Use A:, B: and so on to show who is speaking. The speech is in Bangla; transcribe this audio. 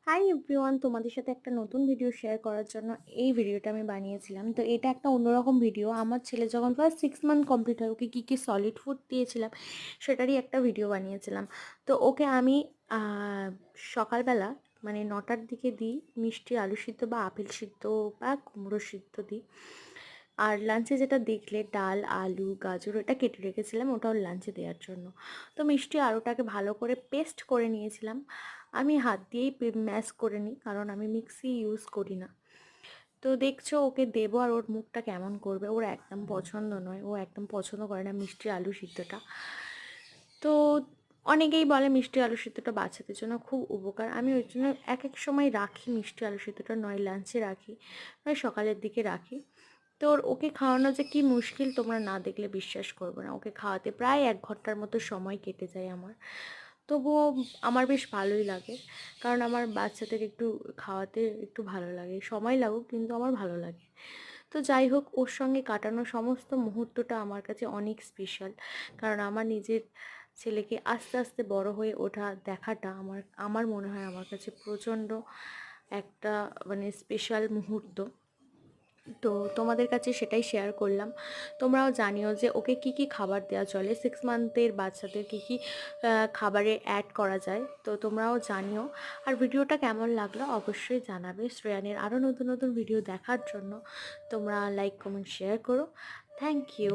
A: হাই এভরিওয়ান, তোমাদের সাথে একটা নতুন ভিডিও শেয়ার করার জন্য এই ভিডিওটা আমি বানিয়েছিলাম। তো এটা একটা অন্যরকম ভিডিও। আমার ছেলে যখন প্রায় 6 মান্থ কমপ্লিট হয়, ওকে কী কী সলিড ফুড দিয়েছিলাম সেটারই একটা ভিডিও বানিয়েছিলাম। তো ওকে আমি সকালবেলা মানে 9টার দিকে দিই মিষ্টি আলু সিদ্ধ বা আপেল সিদ্ধ বা কুমড়ো সিদ্ধ দিই। আর লাঞ্চে যেটা দেখলে ডাল, আলু, গাজর এটা কেটে রেখেছিলাম, ওটাও লাঞ্চে দেওয়ার জন্য। তো মিষ্টি আলুটাকে ভালো করে পেস্ট করে নিয়েছিলাম। আমি হাত দিয়েই ম্যাশ করে নিই, কারণ আমি মিক্সি ইউজ করি না। তো দেখছো ওকে দেবো আর ওর মুখটা কেমন করবে, ওর একদম পছন্দ নয়, ও একদম পছন্দ করে না মিষ্টি আলু সিদ্ধটা। তো অনেকেই বলে মিষ্টি আলু সিদ্ধটা বাচ্চাদের জন্য খুব উপকার। আমি ওই জন্য এক এক সময় রাখি মিষ্টি আলু সিদ্ধটা, নয় লাঞ্চে রাখি, নয় সকালের দিকে রাখি। তো ওকে খাওয়ানো যে কি মুশকিল তোমরা না দেখলে বিশ্বাস করবে না। ওকে খাওয়াতে প্রায় 1 ঘন্টার মতো সময় কেটে যায় আমার। তবুও আমার বেশ ভালোই লাগে, কারণ আমার বাচ্চাদের একটু খাওয়াতে একটু ভালো লাগে, সময় লাগুক কিন্তু আমার ভালো লাগে। তো যাই হোক, ওর সঙ্গে কাটানো সমস্ত মুহূর্তটা আমার কাছে অনেক স্পেশাল, কারণ আমার নিজের ছেলেকে আস্তে আস্তে বড় হয়ে ওঠা দেখাটা আমার আমার মনে হয় আমার কাছে প্রচণ্ড একটা মানে স্পেশাল মুহূর্ত। তো তোমাদের কাছে সেটাই শেয়ার করলাম। তোমরাও জানিও যে ওকে কি কি খাবার দেওয়া চলে, 6 মান্থের বাচ্চাদের কি কি খাবারে অ্যাড করা যায়, তো তোমরাও জানিও। আর ভিডিওটা কেমন লাগলো অবশ্যই জানাবে। শ্রেয়ানের আরও নতুন নতুন ভিডিও দেখার জন্য তোমরা লাইক কমেন্ট শেয়ার করো। Thank you.